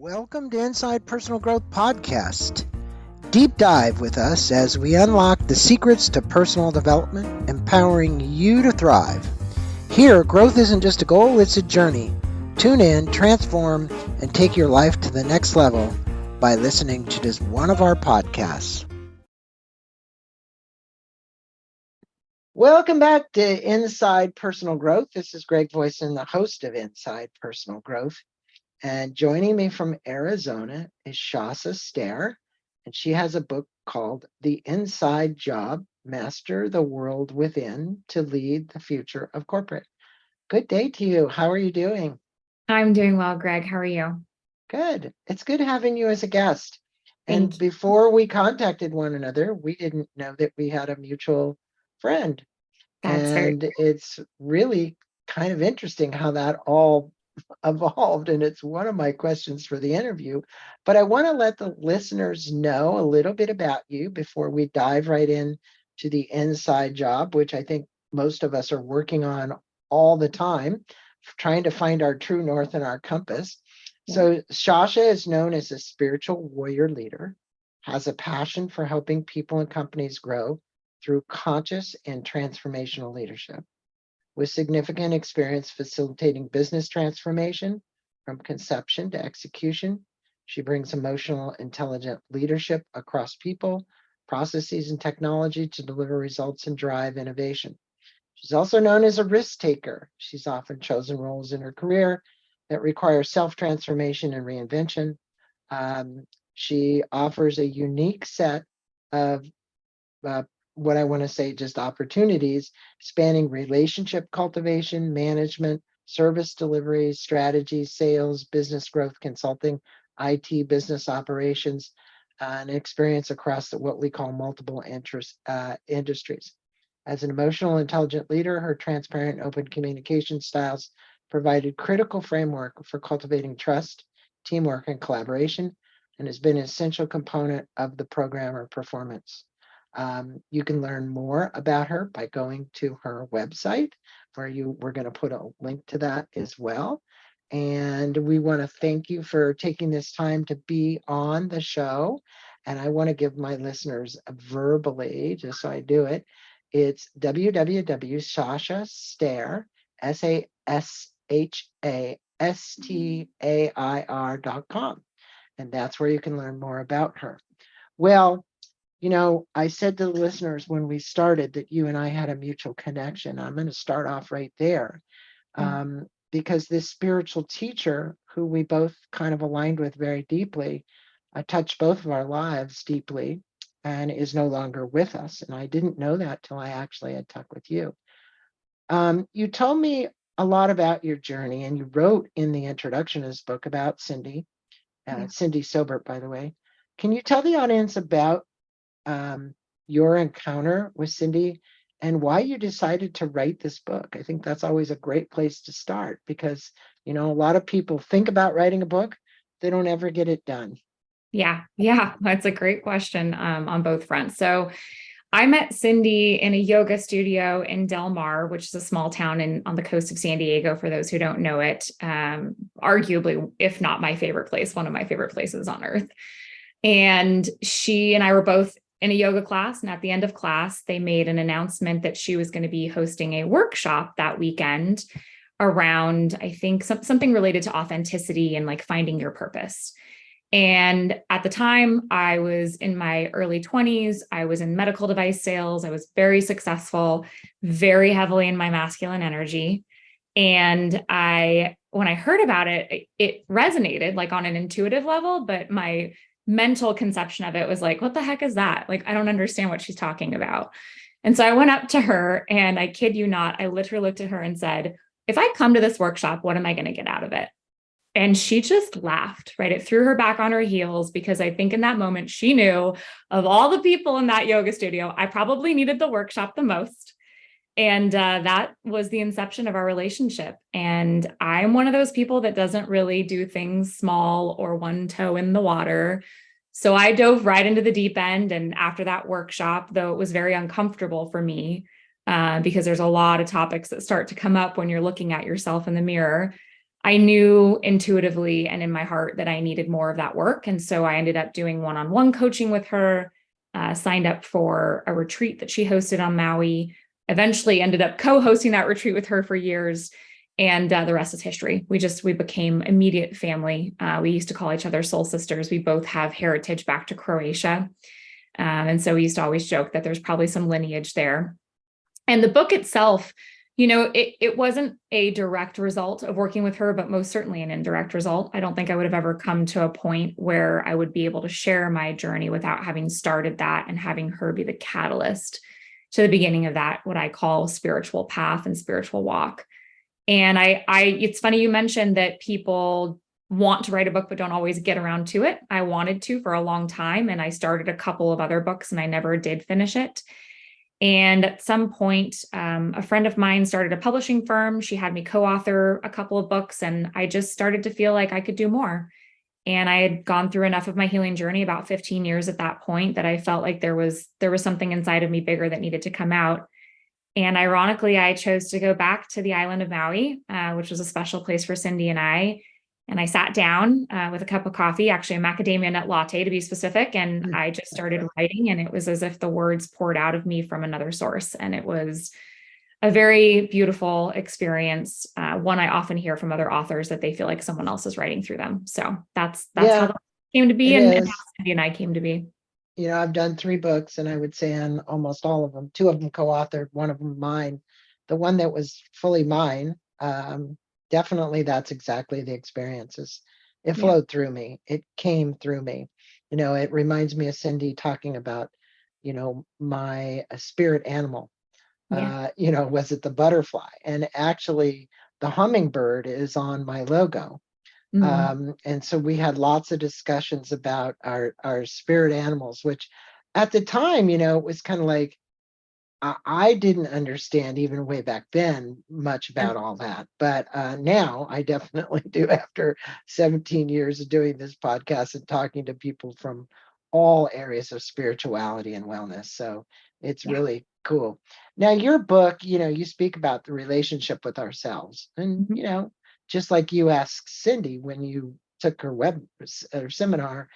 Welcome to Inside Personal Growth Podcast. Deep dive with us as we unlock the secrets to personal development, empowering you to thrive. Here, growth isn't just a goal, it's a journey. Tune in, transform, and take your life to the next level by listening to just one of our podcasts. Welcome back to Inside Personal Growth. This is Greg Voisin, the host of Inside Personal Growth. And joining me from Arizona is Sasha Stair, and she has a book called The Inside Job, Master the World Within to Lead the Future of Corporate. Good day to you. How are you doing? I'm doing well, Greg. How are you? Good. It's good having you as a guest. Thank And before we contacted one another, we didn't know that we had a mutual friend. That's very And it's really kind of interesting how that all evolved, and it's one of my questions for the interview. But I want to let the listeners know a little bit about you before we dive right in to the inside job, which I think most of us are working on all the time, trying to find our true north and our compass. So Sasha is known as a spiritual warrior leader, has a passion for helping people and companies grow through conscious and transformational leadership. With significant experience facilitating business transformation from conception to execution, she brings emotional, intelligent leadership across people, processes, and technology to deliver results and drive innovation. She's also known as a risk taker. She's often chosen roles in her career that require self-transformation and reinvention. She offers a unique set of uh, what I want to say, just opportunities spanning relationship cultivation, management, service delivery, strategy, sales, business growth consulting, IT, business operations, and experience across what we call multiple industries. As an emotional, intelligent leader, her transparent, open communication styles provided critical framework for cultivating trust, teamwork, and collaboration, and has been an essential component of the program or performance. You can learn more about her by going to her website, where we're going to put a link to that as well. And we want to thank you for taking this time to be on the show. And I want to give my listeners verbally, just so I do it, it's www.sashastair, SASHASTAIR.com. And that's where you can learn more about her. Well, I said to the listeners when we started that you and I had a mutual connection. I'm going to start off right there, because this spiritual teacher, who we both kind of aligned with very deeply, touched both of our lives deeply and is no longer with us. And I didn't know that till I actually had talked with you. You told me a lot about your journey, and you wrote in the introduction of this book about Cindy, Cindy Sobert, by the way. Can you tell the audience about your encounter with Cindy and why you decided to write this book? I think that's always a great place to start, because, a lot of people think about writing a book, they don't ever get it done. Yeah, that's a great question on both fronts. So I met Cindy in a yoga studio in Del Mar, which is a small town on the coast of San Diego, for those who don't know it. Arguably, if not my favorite place, one of my favorite places on earth. And she and I were both in a yoga class. And at the end of class, they made an announcement that she was going to be hosting a workshop that weekend around, I think, something related to authenticity and like finding your purpose. And at the time, I was in my early 20s. I was in medical device sales. I was very successful, very heavily in my masculine energy. And when I heard about it, it resonated like on an intuitive level, but my mental conception of it was like, what the heck is that? Like, I don't understand what she's talking about. And so I went up to her, and I kid you not, I literally looked at her and said, if I come to this workshop, what am I going to get out of it? And she just laughed, right? It threw her back on her heels, because I think in that moment, she knew of all the people in that yoga studio, I probably needed the workshop the most. And that was the inception of our relationship. And I'm one of those people that doesn't really do things small or one toe in the water. So I dove right into the deep end. And after that workshop, though it was very uncomfortable for me, because there's a lot of topics that start to come up when you're looking at yourself in the mirror, I knew intuitively and in my heart that I needed more of that work. And so I ended up doing one-on-one coaching with her, signed up for a retreat that she hosted on Maui, eventually ended up co-hosting that retreat with her for years. And the rest is history. We became immediate family. We used to call each other soul sisters. We both have heritage back to Croatia. And so we used to always joke that there's probably some lineage there. And the book itself, it wasn't a direct result of working with her, but most certainly an indirect result. I don't think I would have ever come to a point where I would be able to share my journey without having started that and having her be the catalyst to the beginning of that, what I call spiritual path and spiritual walk. And it's funny you mentioned that people want to write a book, but don't always get around to it. I wanted to for a long time. And I started a couple of other books and I never did finish it. And at some point, a friend of mine started a publishing firm. She had me co-author a couple of books, and I just started to feel like I could do more. And I had gone through enough of my healing journey, about 15 years at that point, that I felt like there was something inside of me bigger that needed to come out. And ironically, I chose to go back to the island of Maui, which was a special place for Cindy and I. And I sat down with a cup of coffee, actually a macadamia nut latte to be specific. And I just started writing, and it was as if the words poured out of me from another source. And it was a very beautiful experience. One I often hear from other authors that they feel like someone else is writing through them. So that's how Yeah, the came to be, it and how is. Cindy and I came to be. I've done 3 books, and I would say on almost all of them, 2 of them co-authored, one of them mine. The one that was fully mine, definitely that's exactly the experiences. It Yeah. flowed through me. It came through me. It reminds me of Cindy talking about, my spirit animal. Yeah. Was it the butterfly? And actually, the hummingbird is on my logo. Mm. And so we had lots of discussions about our spirit animals, which at the time, it was kind of like I didn't understand even way back then much about all that. But now I definitely do after 17 years of doing this podcast and talking to people from all areas of spirituality and wellness. So it's Yeah. really cool. Now, your book, you speak about the relationship with ourselves. And, Mhm. just like you asked Cindy when you took her or seminar,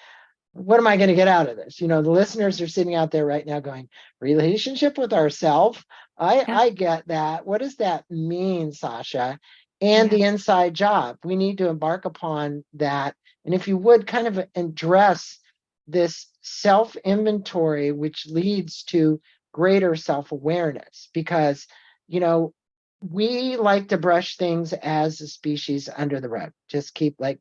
what am I going to get out of this? The listeners are sitting out there right now going, relationship with ourself. Yeah. I get that. What does that mean, Sasha? And Yeah. the inside job. We need to embark upon that. And if you would kind of address this self inventory, which leads to greater self awareness, because, you know, we like to brush things as a species under the rug, just keep like,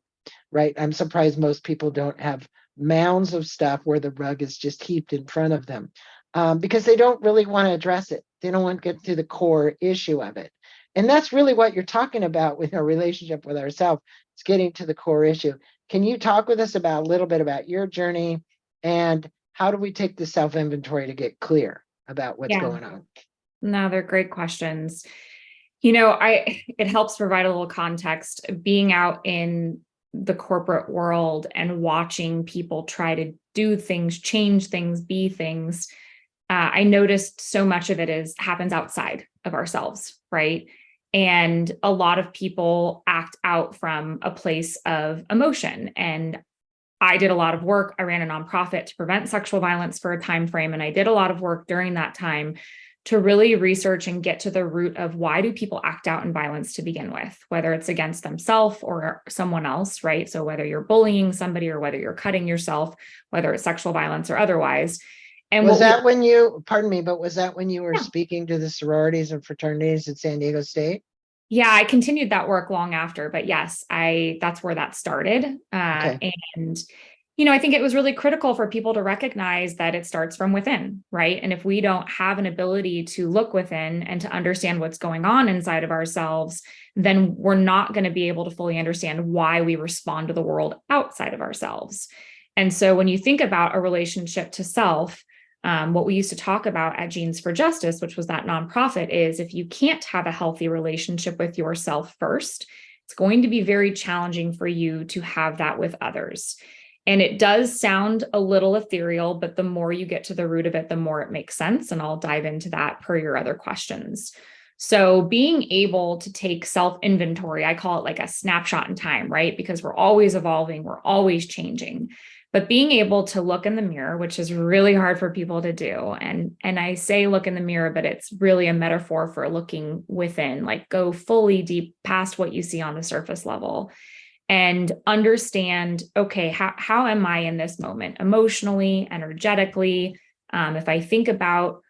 right. I'm surprised most people don't have mounds of stuff where the rug is just heaped in front of them, because they don't really want to address it. They don't want to get to the core issue of it. And that's really what you're talking about with our relationship with ourselves. It's getting to the core issue. Can you talk with us about a little bit about your journey and how do we take the self inventory to get clear about what's Yeah. going on? No, they're great questions. It helps provide a little context. Being out in the corporate world and watching people try to do things, change things, be things, I noticed so much of it happens outside of ourselves, right? And a lot of people act out from a place of emotion. And I did a lot of work. I ran a nonprofit to prevent sexual violence for a time frame, and I did a lot of work during that time to really research and get to the root of why do people act out in violence to begin with, whether it's against themselves or someone else, right? So whether you're bullying somebody or whether you're cutting yourself, whether it's sexual violence or otherwise. And Was what we that when you, pardon me, but was that when you were yeah, speaking to the sororities and fraternities at San Diego State? yeah, I continued that work long after, but yes, that's where that started. Okay. And I think it was really critical for people to recognize that it starts from within, right? And if we don't have an ability to look within and to understand what's going on inside of ourselves, then we're not going to be able to fully understand why we respond to the world outside of ourselves. And so when you think about a relationship to self, what we used to talk about at Genes for Justice, which was that nonprofit, is if you can't have a healthy relationship with yourself first, it's going to be very challenging for you to have that with others. And it does sound a little ethereal, but the more you get to the root of it, the more it makes sense. And I'll dive into that per your other questions. So being able to take self-inventory, I call it like a snapshot in time, right? Because we're always evolving, we're always changing. But being able to look in the mirror, which is really hard for people to do. And I say look in the mirror, but it's really a metaphor for looking within, like go fully deep past what you see on the surface level and understand, okay, how am I in this moment emotionally, energetically? If I think about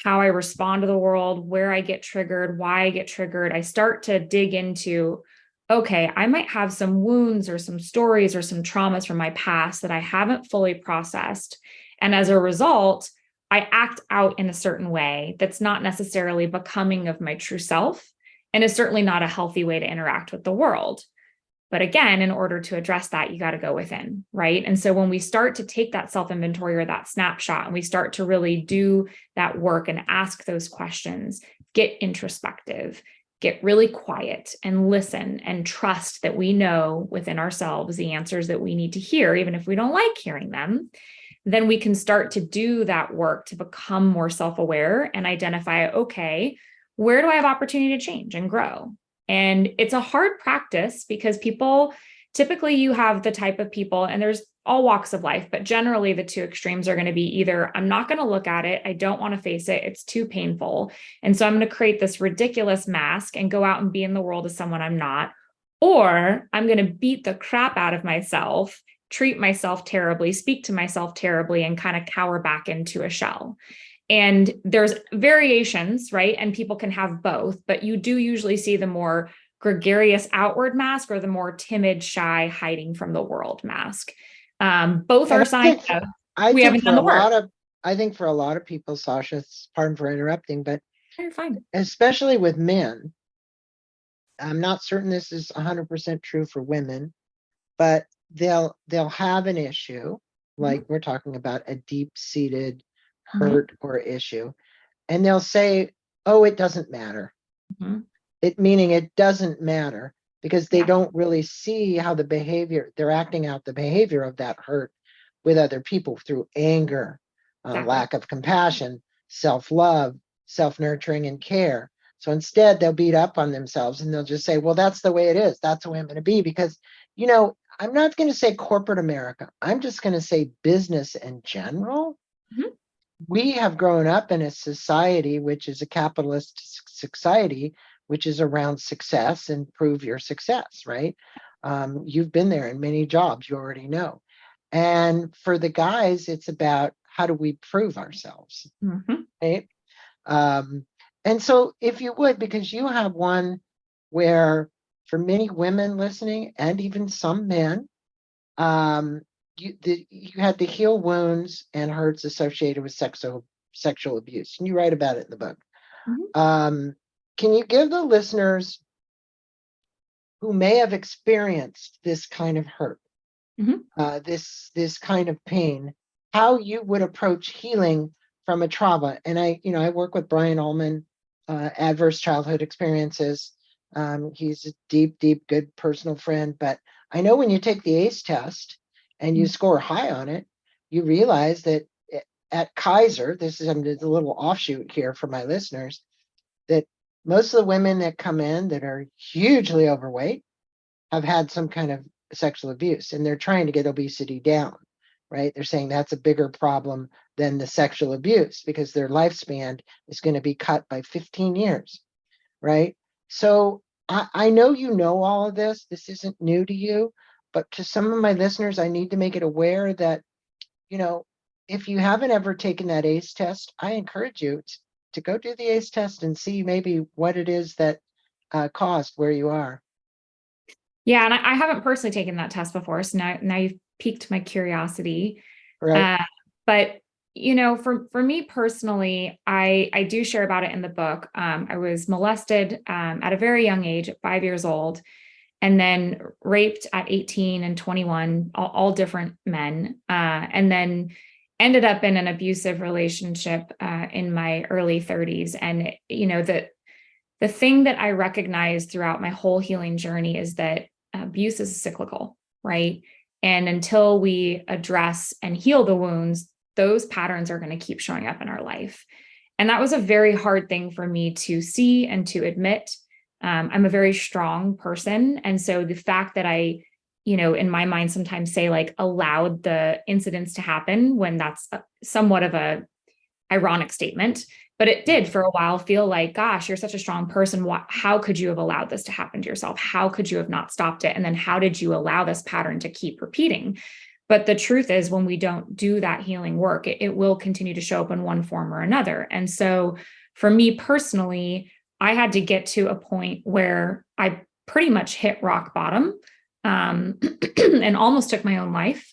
how I respond to the world, where I get triggered, why I get triggered, I start to dig into, okay, I might have some wounds or some stories or some traumas from my past that I haven't fully processed. And as a result, I act out in a certain way that's not necessarily becoming of my true self and is certainly not a healthy way to interact with the world. But again, in order to address that, you got to go within, right? And so when we start to take that self inventory or that snapshot and we start to really do that work and ask those questions, get introspective, get really quiet and listen and trust that we know within ourselves the answers that we need to hear, even if we don't like hearing them, then we can start to do that work to become more self aware and identify, okay, where do I have opportunity to change and grow? And it's a hard practice because people typically you have the type of people, and there's all walks of life, but generally the two extremes are going to be either I'm not going to look at it, I don't want to face it, it's too painful. And so I'm going to create this ridiculous mask and go out and be in the world as someone I'm not. Or I'm going to beat the crap out of myself, treat myself terribly, speak to myself terribly, and kind of cower back into a shell. And there's variations, right? And people can have both, but you do usually see the more gregarious outward mask or the more timid, shy, hiding from the world mask. Both And are signs of I we think haven't for done a the work. lot of I think for a lot of people, Sasha, pardon for interrupting, but You're fine. especially with men, I'm not certain this is 100% true for women, but they'll have an issue, Mhm. like we're talking about a deep-seated Mhm. hurt or issue, and they'll say, "Oh, it doesn't matter." Mhm. It meaning it doesn't matter because they Yeah, don't really see how they're acting out the behavior of that hurt with other people through anger, exactly. lack of compassion, self-love, self-nurturing, and care. So instead, they'll beat up on themselves and they'll just say, well, that's the way it is. That's the way I'm going to be. Because, I'm not going to say corporate America. I'm just going to say business in general. Mhm. We have grown up in a society which is a capitalist society, which is around success and prove your success, right? You've been there in many jobs, you already know. And for the guys, it's about how do we prove ourselves, Mhm. right? Um, and so, if you would, because you have one where for many women listening and even some men, um, you had to heal wounds and hurts associated with sexual abuse, and you write about it in the book. Mhm. Um, can you give the listeners who may have experienced this kind of hurt, Mhm. this kind of pain, how you would approach healing from a trauma? And I work with Brian Ullman, adverse childhood experiences. He's a deep, deep, good personal friend. But I know when you take the ACE test and you Mhm. score high on it, you realize that at Kaiser, this is a little offshoot here for my listeners, that most of the women that come in that are hugely overweight have had some kind of sexual abuse and they're trying to get obesity down, right? They're saying that's a bigger problem than the sexual abuse because their lifespan is going to be cut by 15 years, right? So I know you know all of this. This isn't new to you, but to some of my listeners, I need to make it aware that, you know, if you haven't ever taken that ACE test, I encourage you to go do the ACE test and see maybe what it is that caused where you are. Yeah, and I haven't personally taken that test before, so now you've piqued my curiosity. Right. Uh, but for me personally, I do share about it in the book. I was molested at a very young age, at 5 years old, and then raped at 18 and 21, all different men, and then ended up in an abusive relationship in my early 30s. And the thing that I recognized throughout my whole healing journey is that abuse is cyclical, right? And until we address and heal the wounds, those patterns are going to keep showing up in our life. And that was a very hard thing for me to see and to admit. I'm a very strong person. And so the fact that I, in my mind, sometimes say like allowed the incidents to happen when that's somewhat of a ironic statement, but it did for a while feel like, gosh, you're such a strong person. How could you have allowed this to happen to yourself? How could you have not stopped it? And then how did you allow this pattern to keep repeating? But the truth is, when we don't do that healing work, it will continue to show up in one form or another. And so for me personally, I had to get to a point where I pretty much hit rock bottom, and almost took my own life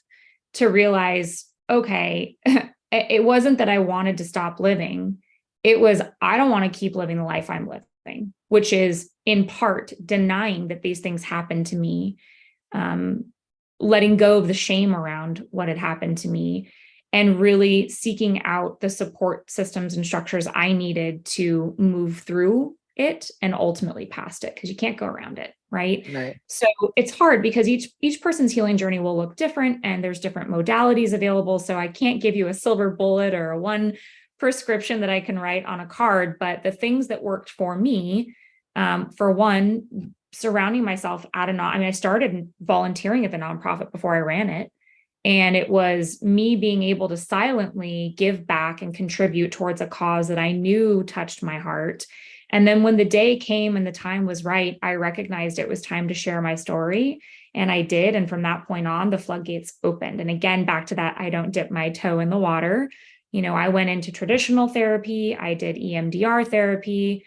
to realize, okay, it wasn't that I wanted to stop living. It was, I don't want to keep living the life I'm living, which is in part denying that these things happened to me, letting go of the shame around what had happened to me, and really seeking out the support systems and structures I needed to move through it and ultimately past it, because you can't go around it, right? Right. So it's hard because each person's healing journey will look different, and there's different modalities available. So I can't give you a silver bullet or a one prescription that I can write on a card, but the things that worked for me, for one, surrounding myself at I started volunteering at the nonprofit before I ran it. And it was me being able to silently give back and contribute towards a cause that I knew touched my heart. And then when the day came and the time was right, I recognized it was time to share my story. And I did. And from that point on, the floodgates opened. And again, back to that, I don't dip my toe in the water. I went into traditional therapy. I did EMDR therapy,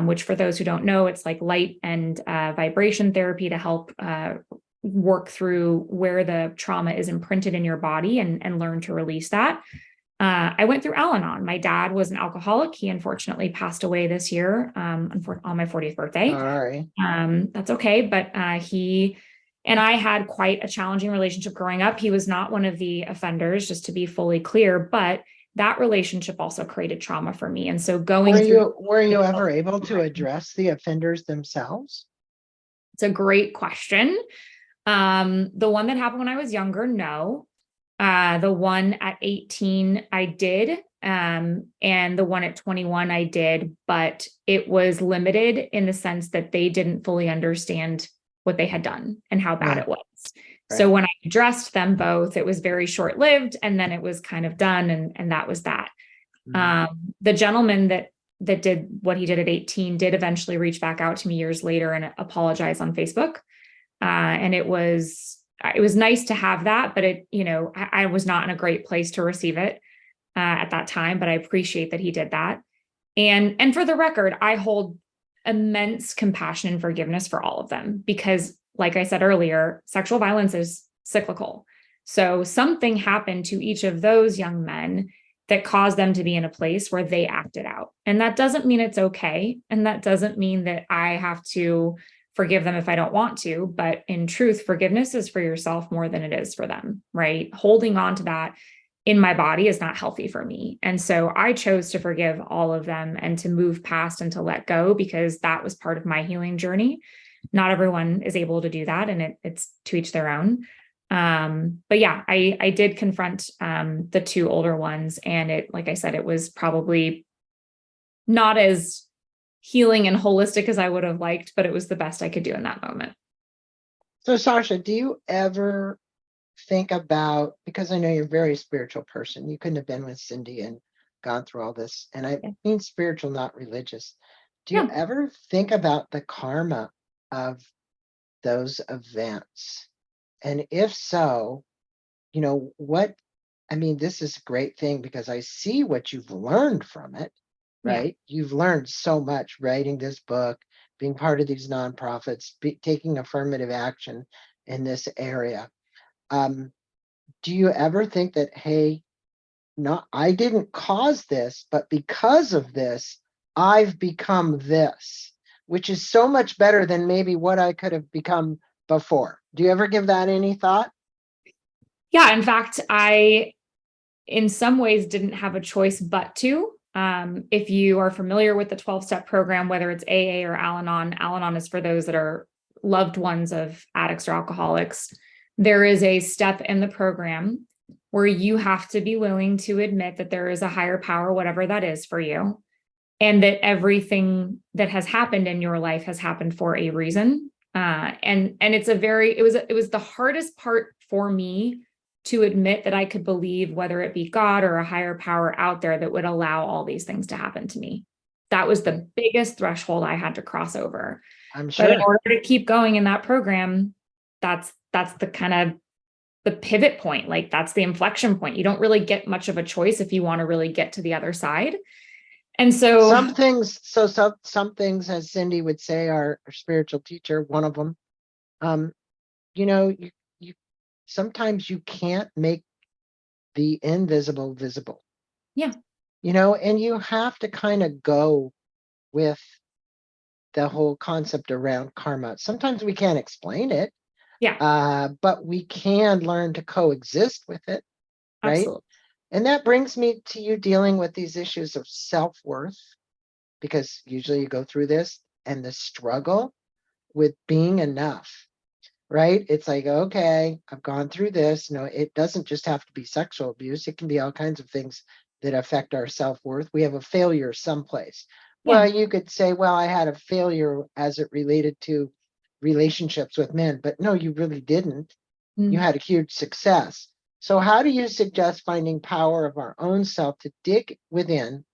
which for those who don't know, it's like light and vibration therapy to help work through where the trauma is imprinted in your body and learn to release that. I went through Al-Anon. My dad was an alcoholic. He unfortunately passed away this year on my 40th birthday. Sorry. That's okay. But he and I had quite a challenging relationship growing up. He was not one of the offenders, just to be fully clear, but that relationship also created trauma for me. And so going through Were you ever able to address the offenders themselves? it's a great question. The one that happened when I was younger, no. The one at 18, I did. And the one at 21, I did, but it was limited in the sense that they didn't fully understand what they had done and how bad Yeah. it was. Right. So when I addressed them both, it was very short lived, and then it was kind of done. And that was that. The gentleman that did what he did at 18 did eventually reach back out to me years later and apologize on Facebook. And it was nice to have that, but I was not in a great place to receive it at that time, but I appreciate that he did that. And for the record, I hold immense compassion and forgiveness for all of them, because like I said earlier, sexual violence is cyclical. So something happened to each of those young men that caused them to be in a place where they acted out. And that doesn't mean it's okay. And that doesn't mean that I have to forgive them if I don't want to. But in truth, forgiveness is for yourself more than it is for them, right? Holding on to that in my body is not healthy for me. And so I chose to forgive all of them and to move past and to let go, because that was part of my healing journey. Not everyone is able to do that, and it's to each their own. But yeah, I did confront the two older ones, and like I said, it was probably not as healing and holistic as I would have liked, but it was the best I could do in that moment. So, Sasha, do you ever think about, because I know you're a very spiritual person, you couldn't have been with Cindy and gone through all this, and I mean spiritual, not religious. Do you ever think about the karma of those events? And if so, this is a great thing because I see what you've learned from it, right? You've learned so much writing this book, being part of these nonprofits, taking affirmative action in this area. Do you ever think that, hey, no, I didn't cause this, but because of this, I've become this, which is so much better than maybe what I could have become before? Do you ever give that any thought? Yeah. In fact, I, in some ways, didn't have a choice but to. If you are familiar with the 12-step program, whether it's AA or Al-Anon, Al-Anon is for those that are loved ones of addicts or alcoholics. There is a step in the program where you have to be willing to admit that there is a higher power, whatever that is for you, and that everything that has happened in your life has happened for a reason. And it's a very it was the hardest part for me to admit that I could believe, whether it be God or a higher power out there that would allow all these things to happen to me. That was the biggest threshold I had to cross over. I'm But in sure. order to keep going in that program, that's the kind of the pivot point. Like that's the inflection point. You don't really get much of a choice if you want to really get to the other side. And so, Some things, as Cindy would say, our spiritual teacher, one of them, um, you sometimes you can't make the invisible visible, yeah, and you have to kind of go with the whole concept around karma. Sometimes we can't explain it, yeah, but we can learn to coexist with it, right? absolutely. And that brings me to you dealing with these issues of self-worth, because usually you go through this and the struggle with being enough, right? It's like, okay, I've gone through this. No, it doesn't just have to be sexual abuse, it can be all kinds of things that affect our self worth. We have a failure someplace. Yeah. Well, you could say, well, I had a failure as it related to relationships with men, but no, you really didn't. You Mm. had a huge success. So, how do you suggest finding power of our own self to dig within,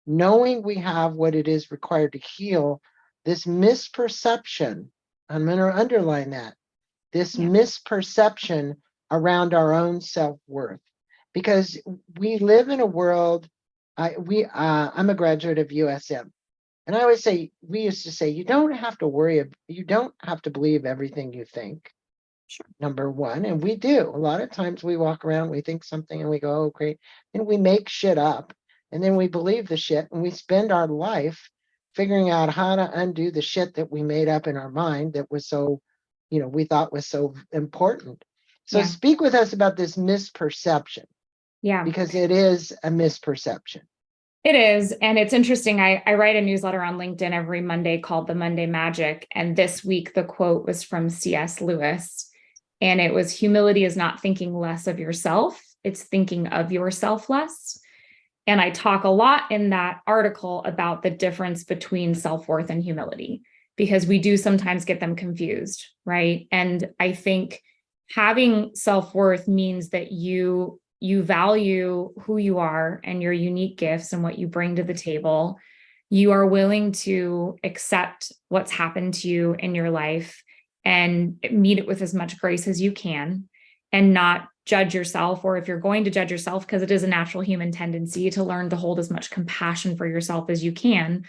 knowing we have what it is required to heal this misperception? I'm going to underline that, this Yeah. misperception around our own self-worth, because we live in a world. I'm a graduate of USM, and I always say, we used to say, you don't have to worry, you don't have to believe everything you think, Sure. number one. And we do. A lot of times we walk around, we think something and we go, oh, great. And we make shit up, and then we believe the shit, and we spend our life figuring out how to undo the shit that we made up in our mind that was so, we thought was so important. So Yeah. speak with us about this misperception, Yeah. because it is a misperception. It is. And it's interesting. I write a newsletter on LinkedIn every Monday called The Monday Magic. And this week, the quote was from C.S. Lewis. And it was, humility is not thinking less of yourself, it's thinking of yourself less. And I talk a lot in that article about the difference between self worth and humility, because we do sometimes get them confused, right? And I think having self worth means that you value who you are and your unique gifts and what you bring to the table. You are willing to accept what's happened to you in your life and meet it with as much grace as you can, and not judge yourself. Or if you're going to judge yourself, because it is a natural human tendency to learn to hold as much compassion for yourself as you can,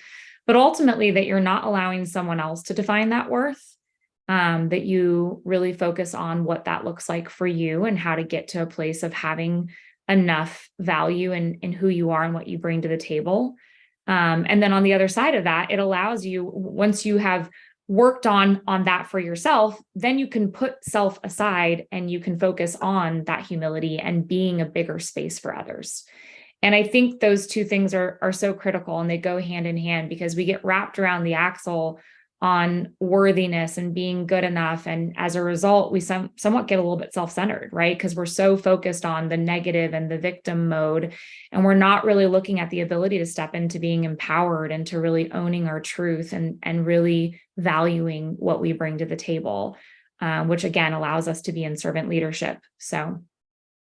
but ultimately that you're not allowing someone else to define that worth, that you really focus on what that looks like for you and how to get to a place of having enough value in who you are and what you bring to the table. And then on the other side of that, it allows you, once you have worked on that for yourself, then you can put self aside and you can focus on that humility and being a bigger space for others. And I think those two things are so critical, and they go hand in hand, because we get wrapped around the axle on worthiness and being good enough. And as a result, we somewhat get a little bit self-centered, right? Because we're so focused on the negative and the victim mode, and we're not really looking at the ability to step into being empowered and to really owning our truth and really valuing what we bring to the table, which again allows us to be in servant leadership. So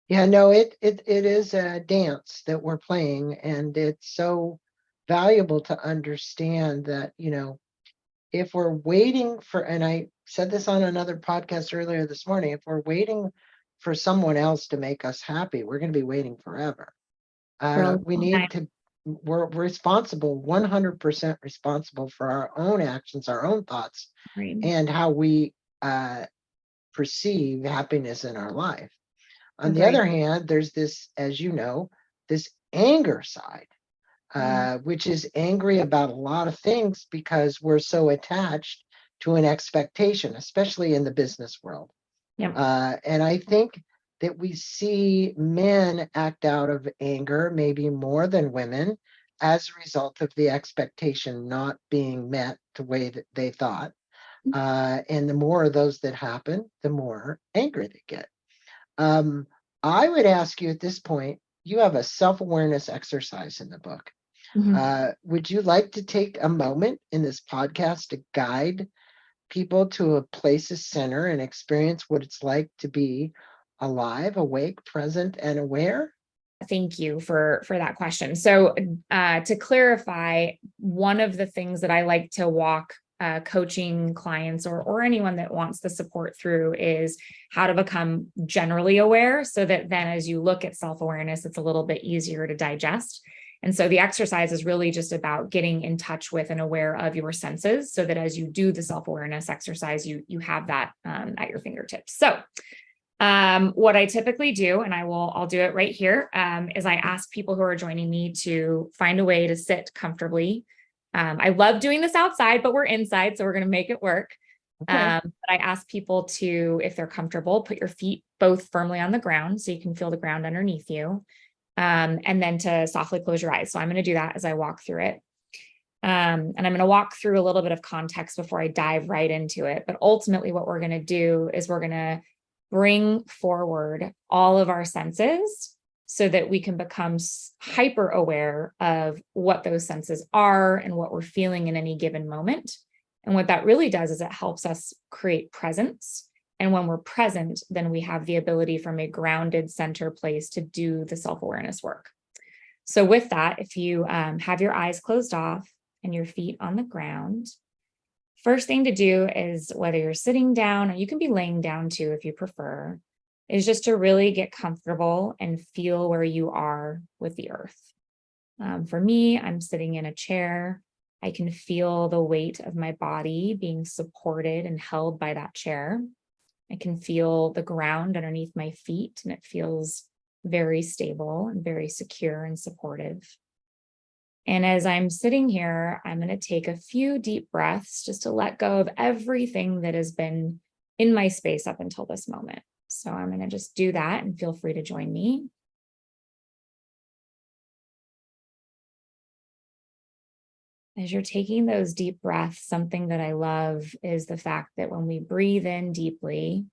Yeah, no, it is a dance that we're playing, and it's so valuable to understand that, if we're waiting for, and I said this on another podcast earlier this morning, if we're waiting for someone else to make us happy, we're going to be waiting forever. for a We long time, need to, we're responsible, 100% responsible for our own actions, our own thoughts, right? and how we uh, perceive happiness in our life. On the Agree. other hand, there's this, as you know, this anger side, Mm. which is angry about a lot of things because we're so attached to an expectation, especially in the business world. Yep. And I think that we see men act out of anger, maybe more than women, as a result of the expectation not being met the way that they thought. And the more of those that happen, the more angry they get. Um, I would ask you at this point, you have a self-awareness exercise in the book. Mhm. Would you like to take a moment in this podcast to guide people to a place of center and experience what it's like to be alive, awake, present, and aware? Thank you for that question. So, to clarify, one of the things that I like to walk coaching clients or anyone that wants the support through is how to become generally aware, so that then as you look at self-awareness, it's a little bit easier to digest. And so the exercise is really just about getting in touch with and aware of your senses, so that as you do the self-awareness exercise, you have that at your fingertips. So what I typically do, and I'll do it right here, is I ask people who are joining me to find a way to sit comfortably. I love doing this outside, but we're inside, so we're going to make it work. Okay. But I ask people to, if they're comfortable, put your feet both firmly on the ground so you can feel the ground underneath you, and then to softly close your eyes. So I'm going to do that as I walk through it. And I'm going to walk through a little bit of context before I dive right into it. But ultimately, what we're going to do is we're going to bring forward all of our senses so that we can become hyper aware of what those senses are and what we're feeling in any given moment. And what that really does is it helps us create presence. And when we're present, then we have the ability from a grounded center place to do the self-awareness work. So with that, if you have your eyes closed off and your feet on the ground, first thing to do is, whether you're sitting down or you can be laying down too if you prefer, is just to really get comfortable and feel where you are with the earth. For me, I'm sitting in a chair. I can feel the weight of my body being supported and held by that chair. I can feel the ground underneath my feet, and it feels very stable and very secure and supportive. And as I'm sitting here, I'm going to take a few deep breaths just to let go of everything that has been in my space up until this moment. So I'm going to just do that, and feel free to join me. As you're taking those deep breaths, something that I love is the fact that when we breathe in deeply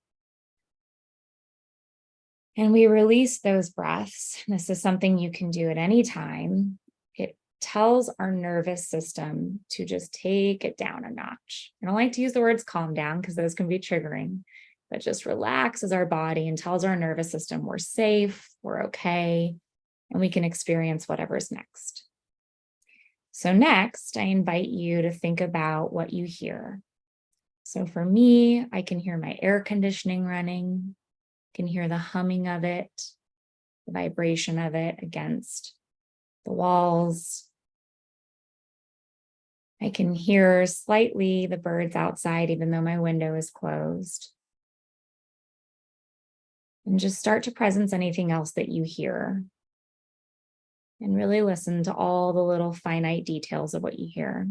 and we release those breaths, this is something you can do at any time. It tells our nervous system to just take it down a notch. I don't like to use the words calm down because those can be triggering, but just relaxes our body and tells our nervous system we're safe, we're okay, and we can experience whatever's next. So next, I invite you to think about what you hear. So for me, I can hear my air conditioning running, can hear the humming of it, the vibration of it against the walls. I can hear slightly the birds outside, even though my window is closed. And just start to presence anything else that you hear. And really listen to all the little finite details of what you hear.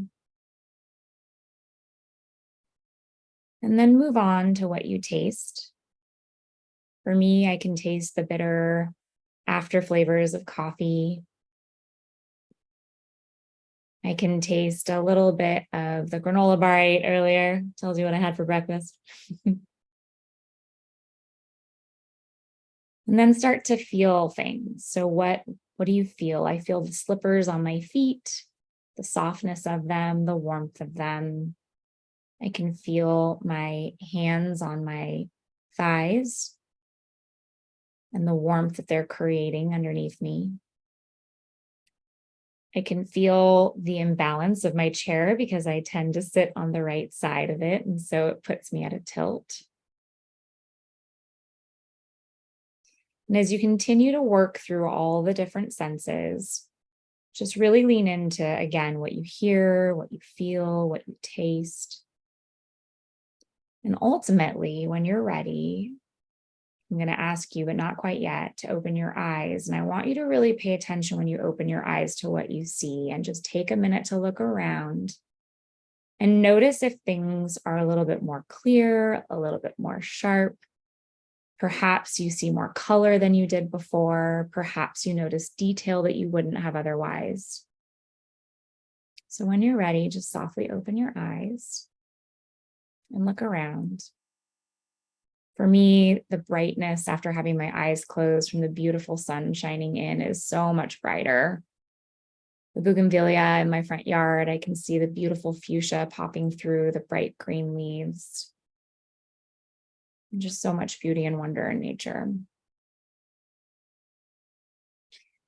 And then move on to what you taste. For me, I can taste the bitter after flavors of coffee. I can taste a little bit of the granola bar I ate earlier. Tells you what I had for breakfast. And then start to feel things. So what do you feel? I feel the slippers on my feet, the softness of them, the warmth of them. I can feel my hands on my thighs and the warmth that they're creating underneath me. I can feel the imbalance of my chair because I tend to sit on the right side of it. And so it puts me at a tilt. And as you continue to work through all the different senses, just really lean into, again, what you hear, what you feel, what you taste. And ultimately, when you're ready, I'm going to ask you, but not quite yet, to open your eyes. And I want you to really pay attention when you open your eyes to what you see, and just take a minute to look around and notice if things are a little bit more clear, a little bit more sharp. Perhaps you see more color than you did before. Perhaps you notice detail that you wouldn't have otherwise. So when you're ready, just softly open your eyes and look around. For me, the brightness after having my eyes closed from the beautiful sun shining in is so much brighter. The bougainvillea in my front yard, I can see the beautiful fuchsia popping through the bright green leaves. Just so much beauty and wonder in nature.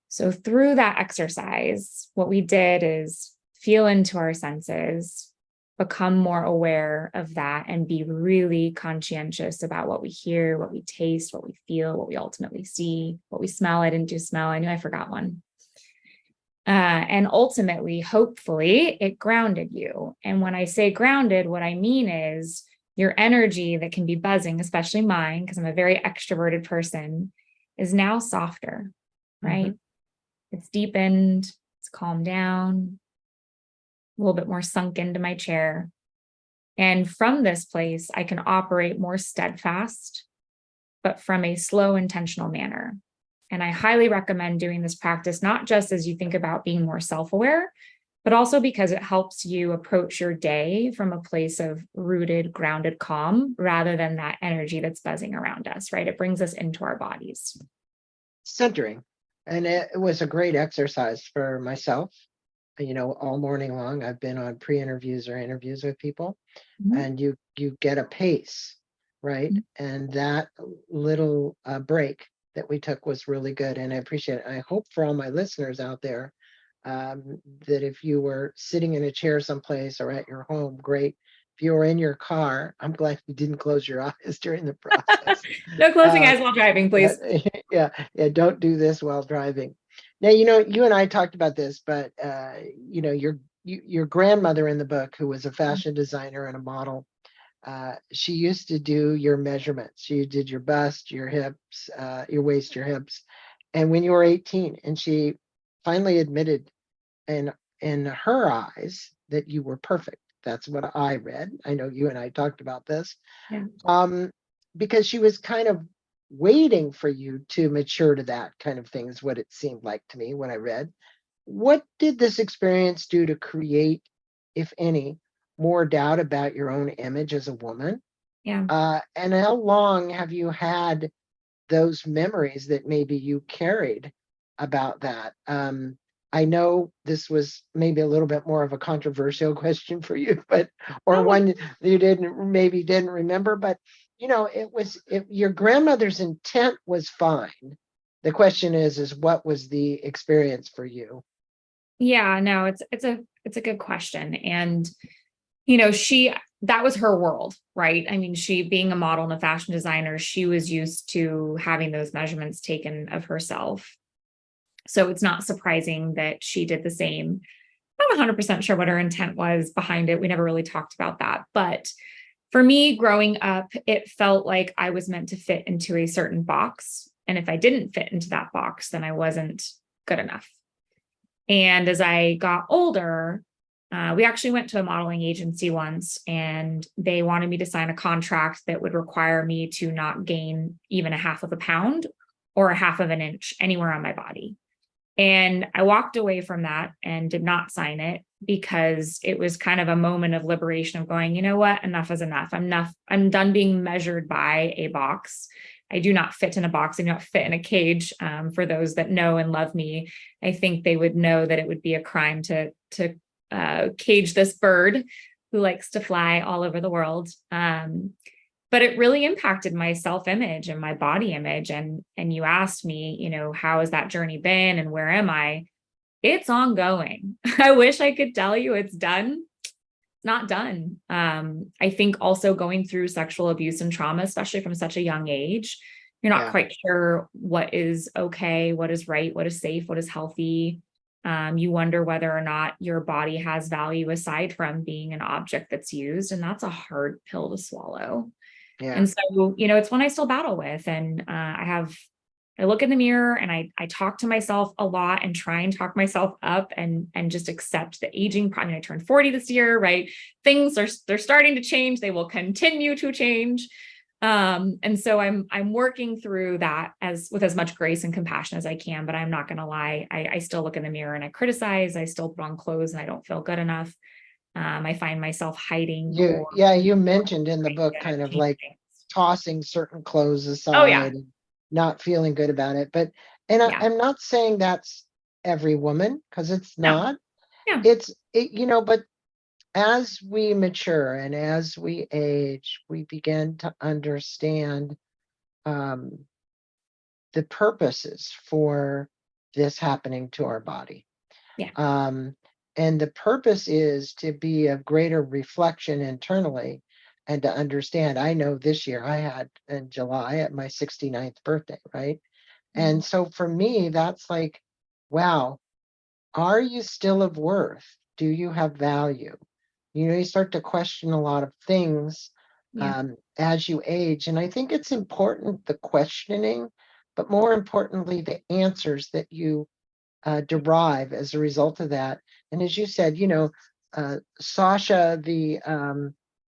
So through that exercise, what we did is feel into our senses, become more aware of that, and be really conscientious about what we hear, what we taste, what we feel, what we ultimately see, what we smell. I didn't do smell. I knew I forgot one. And ultimately, hopefully, it grounded you. And when I say grounded, what I mean is your energy that can be buzzing, especially mine, because I'm a very extroverted person, is now softer, right? Mhm. It's deepened, it's calmed down, a little bit more sunk into my chair. And from this place, I can operate more steadfast, but from a slow, intentional manner. And I highly recommend doing this practice, not just as you think about being more self aware, but also because it helps you approach your day from a place of rooted, grounded calm rather than that energy that's buzzing around us, right? It brings us into our bodies. Centering. And it was a great exercise for myself. All morning long, I've been on pre-interviews or interviews with people, Mhm. and you get a pace, right? And that little break that we took was really good, and I appreciate it. I hope for all my listeners out there that if you were sitting in a chair someplace or at your home, great. If you were in your car, I'm glad you didn't close your eyes during the process. No closing Uh, eyes while driving, yeah, please. yeah, don't do this while driving. Now, you and I talked about this, but your grandmother in the book, who was a fashion designer and a model, she used to do your measurements. She did your bust, your hips, your waist, your hips. And when you were 18, and she finally admitted in her eyes that you were perfect. That's what I read. I know you and I talked about this. Yeah. Um, because she was kind of waiting for you to mature to that kind of thing, is what it seemed like to me when I read. What did this experience do to create, if any, more doubt about your own image as a woman? Yeah. And how long have you had those memories that maybe you carried about that? I know this was maybe a little bit more of a controversial question for you, but or Oh, one you didn't remember, but your grandmother's intent was fine. The question is what was the experience for you? yeah, no, it's a good question. And she that was her world, right? I mean, she being a model and a fashion designer, she was used to having those measurements taken of herself. So it's not surprising that she did the same. I'm not 100% sure what her intent was behind it. We never really talked about that. But for me, growing up, it felt like I was meant to fit into a certain box. And if I didn't fit into that box, then I wasn't good enough. And as I got older, we actually went to a modeling agency once, and they wanted me to sign a contract that would require me to not gain even a half of a pound or a half of an inch anywhere on my body. And I walked away from that and did not sign it because it was kind of a moment of liberation of going, you know what, enough is enough. I'm done being measured by a box. I do not fit in a box. I do not fit in a cage. For those that know and love me, I think they would know that it would be a crime to cage this bird who likes to fly all over the world. But it really impacted my self-image and my body image. And you asked me, how has that journey been and where am I? It's ongoing. I wish I could tell you it's done. It's not done. I think also going through sexual abuse and trauma, especially from such a young age, you're not Yeah, quite sure what is okay, what is right, what is safe, what is healthy. You wonder whether or not your body has value aside from being an object that's used. And that's a hard pill to swallow. yeah, And so, it's one I still battle with. And I look in the mirror and I talk to myself a lot and try and talk myself up and just accept the aging. I mean, I turned 40 this year, right? They're starting to change. They will continue to change. And so I'm working through that with as much grace and compassion as I can, but I'm not going to lie. I still look in the mirror and I criticize. I still put on clothes and I don't feel good enough. I find myself hiding or you mentioned in the book kind of changing like things. tossing certain clothes Oh yeah. aside and not feeling good about it. But, Yeah. I'm not saying that's every woman, because it's No. not. Yeah. But as we mature and as we age, we begin to understand um, the purposes for this happening to our body. Yeah. Um, and the purpose is to be a greater reflection internally and to understand. I know this year I had in July at my 69th birthday, right? And Mhm. so for me, that's like, wow, are you still of worth? Do you have value? You start to question a lot of things Yeah. as you age. And I think it's important, the questioning, but more importantly, the answers that you derive as a result of that. And as you said, Sasha, the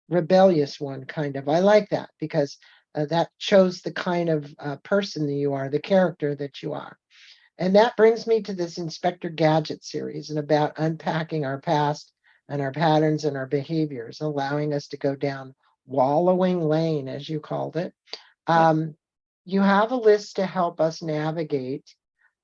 rebellious one, kind of, I like that because that shows the kind of person that you are, the character that you are. And that brings me to this Inspector Gadget series and about unpacking our past and our patterns and our behaviors, allowing us to go down wallowing lane, as you called it. Yep. You have a list to help us navigate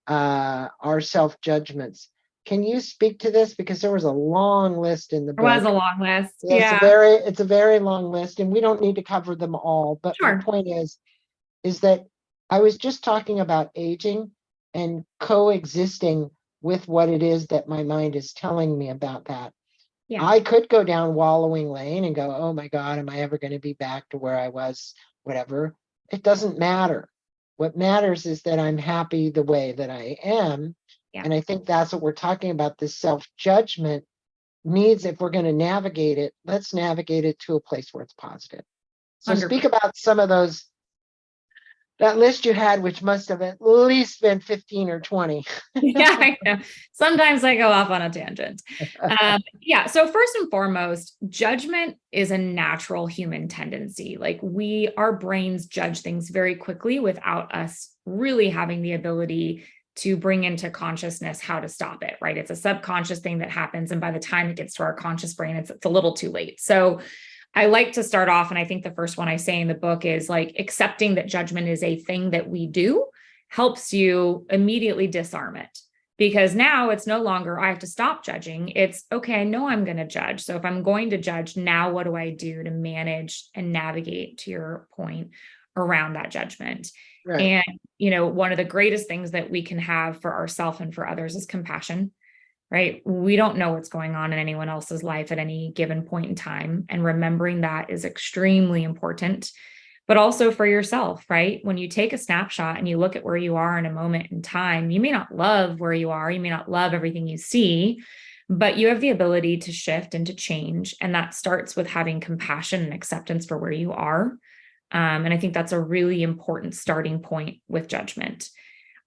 our self judgments. Can you speak to this? Because there was a long list in the There was a book. long list. Yeah, Yeah. it's a very long list, and we don't need to cover them all. But my Sure. point is that I was just talking about aging and coexisting with what it is that my mind is telling me about that. Yeah. I could go down wallowing lane and go, oh my God, am I ever going to be back to where I was? Whatever. It doesn't matter. What matters is that I'm happy the way that I am. Yeah. And I think that's what we're talking about. This self judgment needs, if we're going to navigate it, let's navigate it to a place where it's positive. So speak 100%. about some of those, that list you had, which must have at least been 15 or 20. Yeah, I know. Sometimes I go off on a tangent. Yeah. So first and foremost, judgment is a natural human tendency. Like our brains judge things very quickly without us really having the ability to bring into consciousness how to stop it, right? It's a subconscious thing that happens. And by the time it gets to our conscious brain, it's a little too late. So I like to start off, and I think the first one I say in the book is like accepting that judgment is a thing that we do helps you immediately disarm it. Because now it's no longer, I have to stop judging. It's okay, I know I'm going to judge. So if I'm going to judge, now what do I do to manage and navigate, to your point, around that judgment? Right. And, one of the greatest things that we can have for ourselves and for others is compassion, right? We don't know what's going on in anyone else's life at any given point in time. And remembering that is extremely important, but also for yourself, right? When you take a snapshot and you look at where you are in a moment in time, you may not love where you are, you may not love everything you see, but you have the ability to shift and to change. And that starts with having compassion and acceptance for where you are. And I think that's a really important starting point with judgment.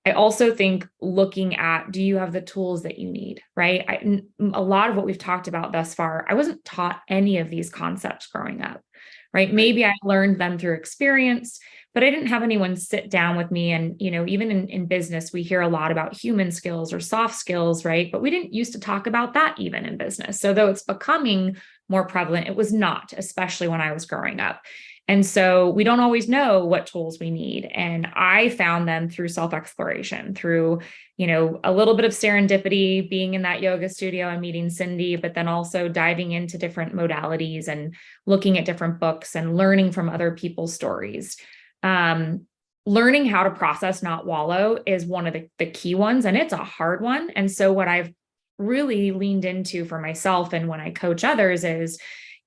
I also think looking at, do you have the tools that you need, right? A lot of what we've talked about thus far, I wasn't taught any of these concepts growing up, right? Right. Maybe I learned them through experience, but I didn't have anyone sit down with me. And, even in business, we hear a lot about human skills or soft skills, right? But we didn't used to talk about that even in business. So though it's becoming more prevalent, it was not, especially when I was growing up. And so we don't always know what tools we need. And I found them through self-exploration, through, a little bit of serendipity, being in that yoga studio and meeting Cindy, but then also diving into different modalities and looking at different books and learning from other people's stories. Learning how to process, not wallow, is one of the key ones. And it's a hard one. And so what I've really leaned into for myself and when I coach others is,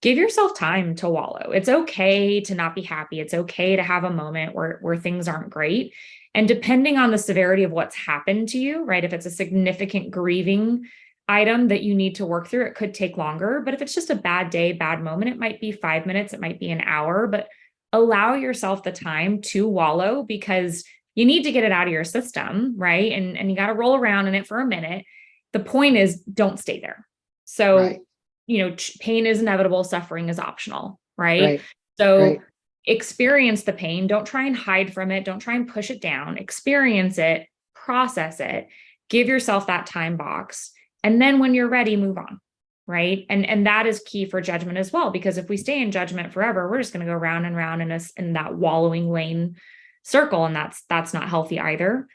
give yourself time to wallow. It's okay to not be happy. It's okay to have a moment where things aren't great. And depending on the severity of what's happened to you, right? If it's a significant grieving item that you need to work through, it could take longer. But if it's just a bad day, bad moment, it might be 5 minutes, it might be an hour, but allow yourself the time to wallow because you need to get it out of your system, right? And you got to roll around in it for a minute. The point is, don't stay there. Right. So pain is inevitable, suffering is optional, right? Right. So Right. experience the pain. Don't try and hide from it. Don't try and push it down. Experience it, process it, give yourself that time box. And then when you're ready, move on. right? And that is key for judgment as well, because if we stay in judgment forever, we're just going to go round and round in that wallowing lane circle, and that's not healthy either.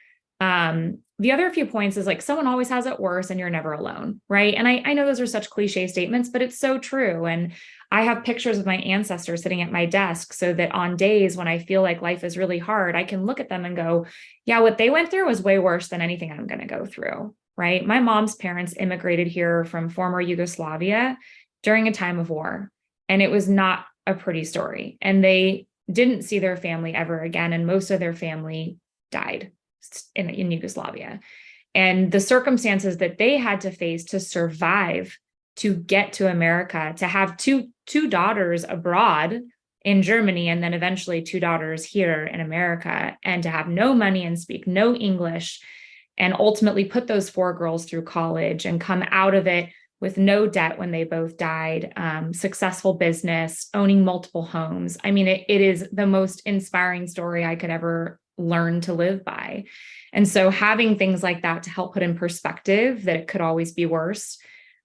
The other few points is like someone always has it worse and you're never alone, right? And I know those are such cliche statements, but it's so true. And I have pictures of my ancestors sitting at my desk so that on days when I feel like life is really hard, I can look at them and go, yeah, what they went through was way worse than anything I'm going to go through, right? My mom's parents immigrated here from former Yugoslavia during a time of war, and it was not a pretty story. And they didn't see their family ever again, and most of their family died in Yugoslavia. And the circumstances that they had to face to survive, to get to America, to have two daughters abroad in Germany, and then eventually two daughters here in America, and to have no money and speak no English, and ultimately put those four girls through college and come out of it with no debt when they both died, successful business, owning multiple homes. I mean, it is the most inspiring story I could ever learn to live by. And so having things like that to help put in perspective that it could always be worse,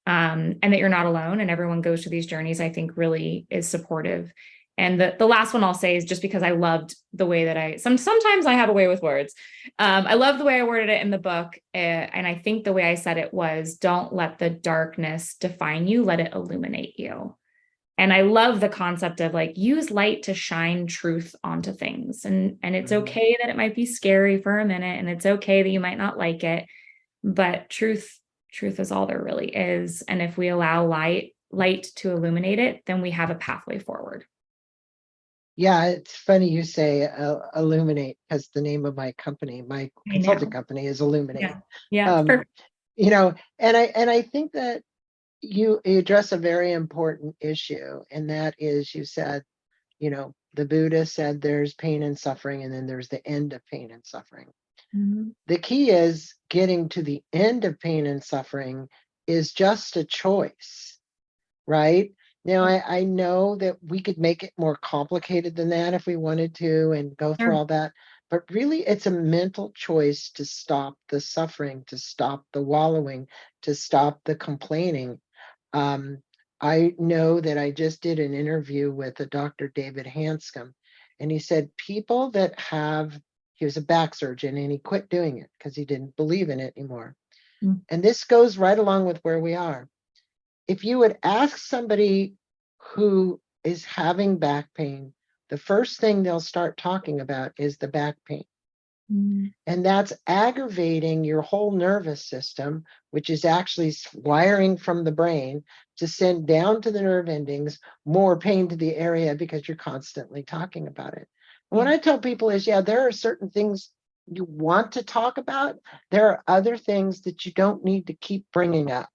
and that you're not alone and everyone goes through these journeys, I think really is supportive. And the last one I'll say is just because I loved the way that sometimes I have a way with words. I love the way I worded it in the book. And I think the way I said it was, don't let the darkness define you, let it illuminate you. And I love the concept of like, use light to shine truth onto things. And it's okay that it might be scary for a minute, and it's okay that you might not like it, but truth is all there really is. And if we allow light to illuminate it, then we have a pathway forward. Yeah, it's funny you say Illuminate, as the name of my company, my I consulting know. company is Illuminate. Yeah. Yeah. It's Um, perfect. and I think that you address a very important issue, and that is, you said, the Buddha said there's pain and suffering, and then there's the end of pain and suffering. Mhm. The key is getting to the end of pain and suffering is just a choice, right? Now, I know that we could make it more complicated than that if we wanted to and go through Sure. all that, but really it's a mental choice to stop the suffering, to stop the wallowing, to stop the complaining. Um, I know that I just did an interview with a Dr. David Hanscom, and he said people that he was a back surgeon and he quit doing it because he didn't believe in it anymore. Mm. And this goes right along with where we are. If you would ask somebody who is having back pain, the first thing they'll start talking about is the back pain. Mm. And that's aggravating your whole nervous system, which is actually wiring from the brain to send down to the nerve endings more pain to the area because you're constantly talking about it. And what Yeah. I tell people is, yeah, there are certain things you want to talk about. There are other things that you don't need to keep bringing up.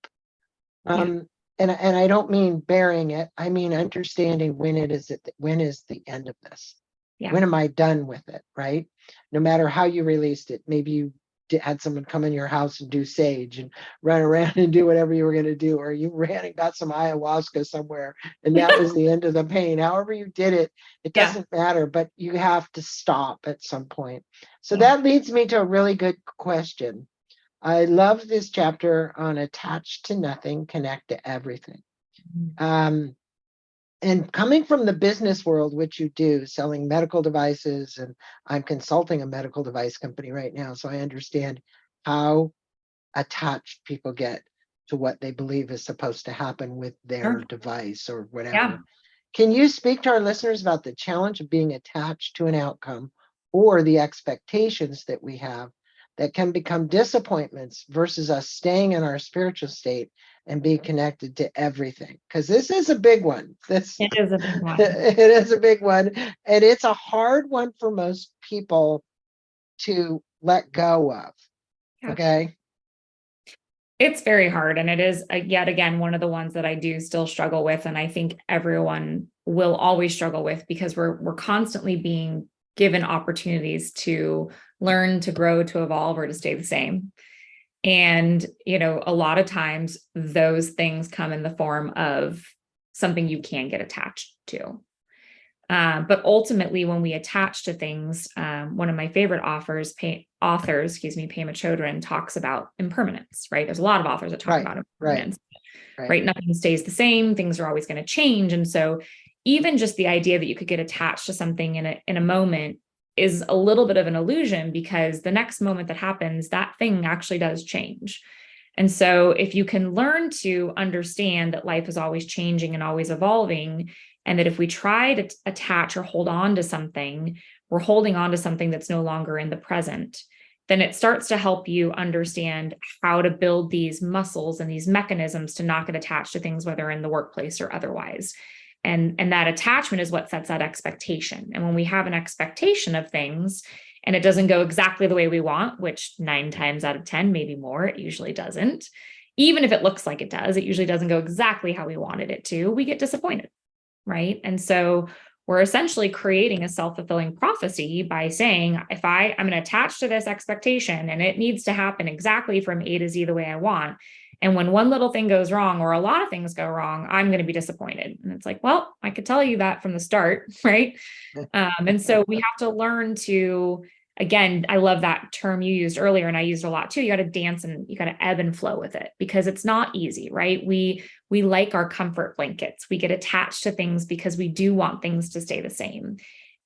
Yeah. And I don't mean burying it. I mean understanding when is the end of this? Yeah. When am I done with it? Right? No matter how you released it, maybe you had someone come in your house and do sage and run around and do whatever you were going to do, or you ran and got some ayahuasca somewhere, and that was the end of the pain. However you did it, it Yeah. doesn't matter, but you have to stop at some point. So Yeah. that leads me to a really good question. I love this chapter on attached to nothing, connect to everything. Mm. Um, and coming from the business world, which you do, selling medical devices, and I'm consulting a medical device company right now, so I understand how attached people get to what they believe is supposed to happen with their Sure. device or Yeah. whatever. Can you speak to our listeners about the challenge of being attached to an outcome or the expectations that we have that can become disappointments versus us staying in our spiritual state and be connected to everything? Because this is a big one. This It is a big one. it is a big one, and it's a hard one for most people to let go of. Yeah. Okay. It's very hard. And it is, yet again, one of the ones that I do still struggle with. And I think everyone will always struggle with, because we're constantly being given opportunities to learn, to grow, to evolve, or to stay the same. And, a lot of times those things come in the form of something you can get attached to. But ultimately, when we attach to things, one of my favorite Pema Chodron, talks about impermanence, right? There's a lot of authors that talk Right, about right, impermanence, right. right? Nothing stays the same. Things are always going to change. And so even just the idea that you could get attached to something in a moment is a little bit of an illusion, because the next moment that happens, that thing actually does change. And so if you can learn to understand that life is always changing and always evolving, and that if we try to attach or hold on to something, we're holding on to something that's no longer in the present, then it starts to help you understand how to build these muscles and these mechanisms to not get attached to things, whether in the workplace or otherwise. And that attachment is what sets that expectation. And when we have an expectation of things and it doesn't go exactly the way we want, which 9 times out of 10, maybe more, it usually doesn't. Even if it looks like it does, it usually doesn't go exactly how we wanted it to. We get disappointed, right? And so we're essentially creating a self-fulfilling prophecy by saying, if I'm going to attach to this expectation and it needs to happen exactly from A to Z the way I want. And when one little thing goes wrong, or a lot of things go wrong, I'm going to be disappointed. And it's like, well, I could tell you that from the start, right? And so we have to learn to, again, I love that term you used earlier, and I used a lot too. You got to dance and you got to ebb and flow with it, because it's not easy, right? We like our comfort blankets. We get attached to things because we do want things to stay the same.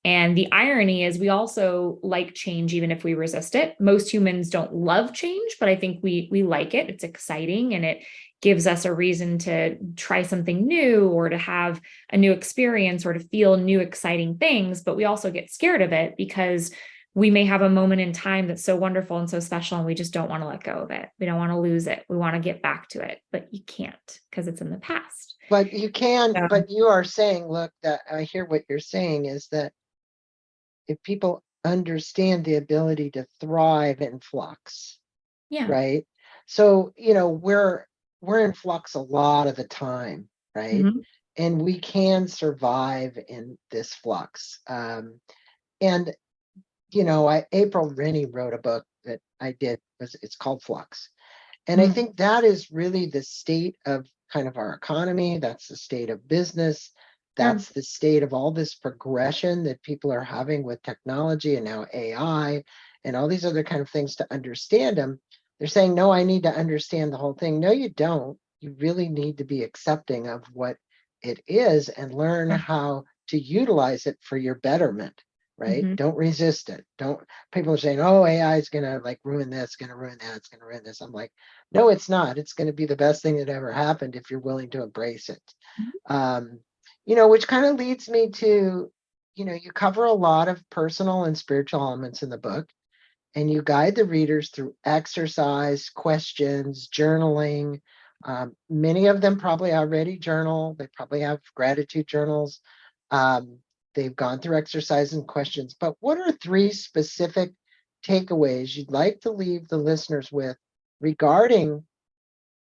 And the irony is we also like change, even if we resist it. Most humans don't love change, but I think we like it. It's exciting, and it gives us a reason to try something new, or to have a new experience, or to feel new, exciting things. But we also get scared of it because we may have a moment in time that's so wonderful and so special, and we just don't want to let go of it. We don't want to lose it. We want to get back to it, but you can't, because it's in the past. But you can, So, but you are saying, look, that I hear what you're saying is that if people understand the ability to thrive in flux, yeah. right? So, we're in flux a lot of the time, right? Mhm. And we can survive in this flux. And April Rennie wrote a book that I did. It's called Flux, and I Mhm. think that is really the state of kind of our economy. That's the state of business. Sure. That's the state of all this progression that people are having with technology and now AI and all these other kind of things to understand them. They're saying, no, I need to understand the whole thing. No, you don't. You really need to be accepting of what it is and learn Sure. how to utilize it for your betterment, right? Mhm. Don't resist it. Don't, people are saying, oh, AI is going to like ruin this, going to ruin that, it's going to ruin this. I'm like, no, it's not. It's going to be the best thing that ever happened if you're willing to embrace it. Mhm. Um, which kind of leads me to, you cover a lot of personal and spiritual elements in the book, and you guide the readers through exercise, questions, journaling. Many of them probably already journal. They probably have gratitude journals. Um, they've gone through exercise and questions. But what are 3 specific takeaways you'd like to leave the listeners with regarding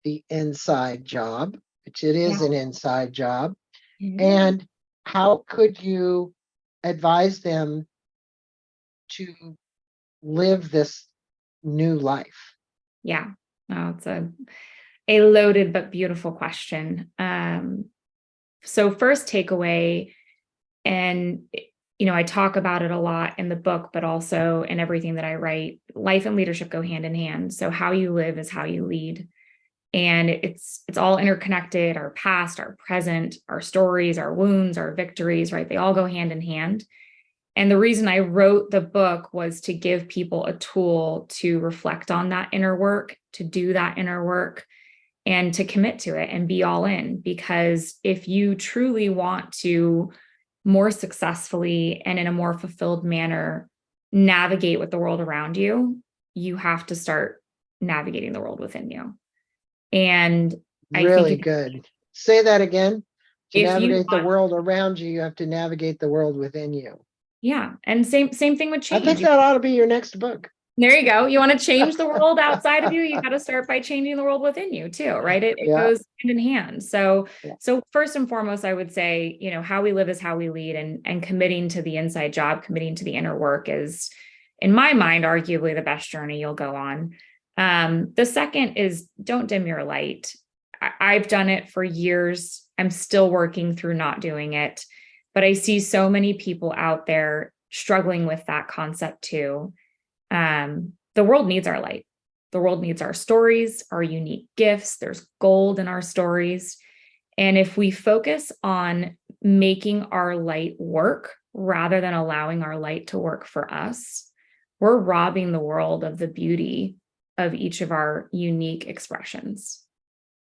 the inside job, which it is Yeah. an inside job, Yeah. and how could you advise them to live this new life? Yeah. Oh, it's a loaded but beautiful question. So first takeaway, and I talk about it a lot in the book, but also in everything that I write. Life and leadership go hand in hand. So how you live is how you lead. And it's all interconnected: our past, our present, our stories, our wounds, our victories, right? They all go hand in hand. And the reason I wrote the book was to give people a tool to reflect on that inner work, to do that inner work, and to commit to it and be all in. Because if you truly want to more successfully and in a more fulfilled manner navigate with the world around you, you have to start navigating the world within you. And I think Really good. Say that again. To if you navigate the want, world around you, you have to navigate the world within you. yeah, and same thing with I think change. that ought to be your next book. There you go. You want to change the world outside of you, you got to start by changing the world within you too, right? It Yeah. goes hand in hand. So Yeah. so first and foremost, I would say, how we live is how we lead, and committing to the inside job, committing to the inner work is, in my mind, arguably the best journey you'll go on. The second is, don't dim your light. I've done it for years. I'm still working through not doing it. But I see so many people out there struggling with that concept too. The world needs our light. The world needs our stories, our unique gifts. There's gold in our stories. And if we focus on making our light work rather than allowing our light to work for us, we're robbing the world of the beauty of each of our unique expressions.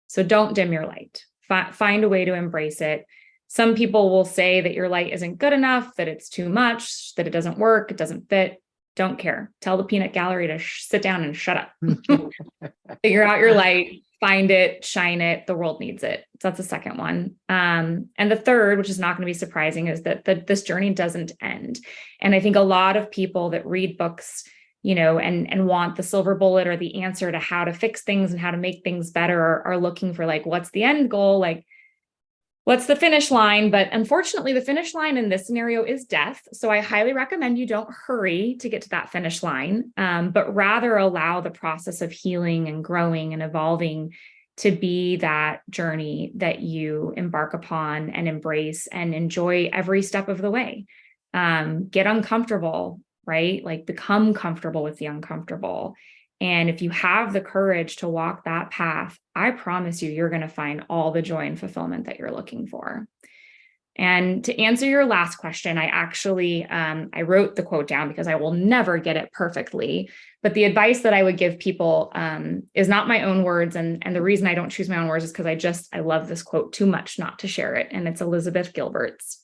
So don't dim your light. Find a way to embrace it. Some people will say that your light isn't good enough, that it's too much, that it doesn't work, it doesn't fit. Don't care. Tell the peanut gallery to sit down and shut up. Figure out your light, find it, shine it. The world needs it. So that's the second one. And the third, which is not going to be surprising, is that this journey doesn't end. And I think a lot of people that read books, and want the silver bullet or the answer to how to fix things and how to make things better are looking for like, what's the end goal? Like, what's the finish line? But unfortunately, the finish line in this scenario is death. So I highly recommend you don't hurry to get to that finish line, but rather allow the process of healing and growing and evolving to be that journey that you embark upon and embrace and enjoy every step of the way. Get uncomfortable, right? Like become comfortable with the uncomfortable. And if you have the courage to walk that path, I promise you, you're going to find all the joy and fulfillment that you're looking for. And to answer your last question, I actually, I wrote the quote down because I will never get it perfectly. But the advice that I would give people is not my own words. And the reason I don't choose my own words is because I love this quote too much not to share it. And it's Elizabeth Gilbert's.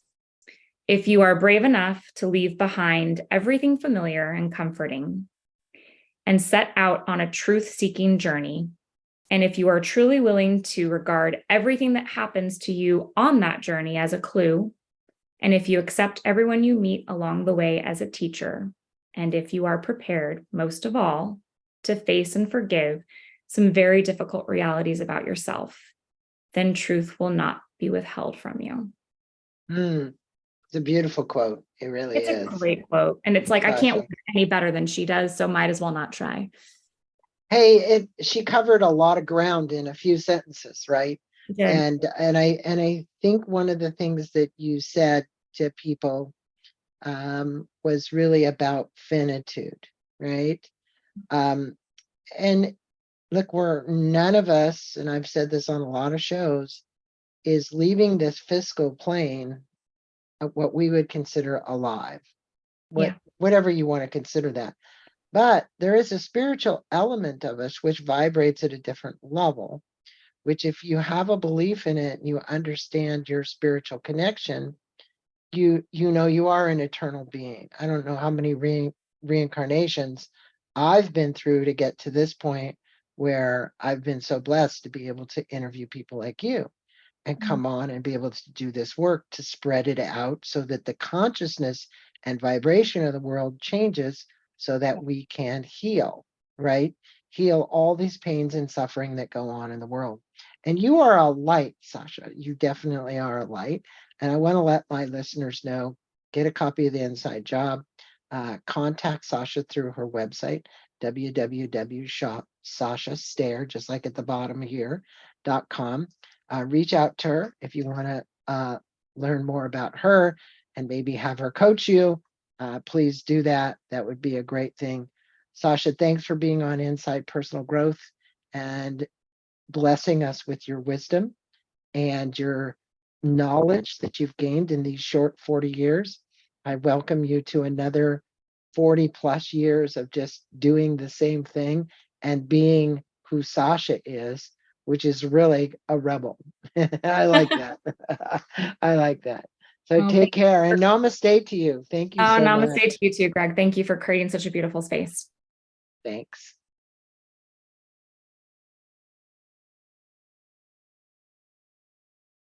If you are brave enough to leave behind everything familiar and comforting and set out on a truth-seeking journey, and if you are truly willing to regard everything that happens to you on that journey as a clue, and if you accept everyone you meet along the way as a teacher, and if you are prepared, most of all, to face and forgive some very difficult realities about yourself, then truth will not be withheld from you. It's a beautiful quote. It really It's a is. great quote. And it's like, I can't Sasha. work any better than she does, so might as well not try. Hey, she covered a lot of ground in a few sentences, right? She did. And I think one of the things that you said to people was really about finitude, right? And look, none of us, and I've said this on a lot of shows, is leaving this fiscal plane of what we would consider alive, Yeah. whatever you want to consider that. But there is a spiritual element of us which vibrates at a different level, which if you have a belief in it and you understand your spiritual connection, you know you are an eternal being. I don't know how many reincarnations I've been through to get to this point where I've been so blessed to be able to interview people like you and come on and be able to do this work to spread it out so that the consciousness and vibration of the world changes so that we can heal, right? Heal all these pains and suffering that go on in the world. And you are a light, Sasha. You definitely are a light. And I want to let my listeners know, get a copy of The Inside Job, contact Sasha through her website, www.sashastair, just like at the bottom here.com. Reach out to her if you want to learn more about her and maybe have her coach you. Please do that. That would be a great thing. Sasha, thanks for being on Inside Personal Growth and blessing us with your wisdom and your knowledge that you've gained in these short 40 years. I welcome you to another 40 plus years of just doing the same thing and being who Sasha is, which is really a rebel. I like that. I like that. So Oh, take care and namaste to you. Thank you so much. namaste to you too, Greg. Thank you for creating such a beautiful space. Thanks.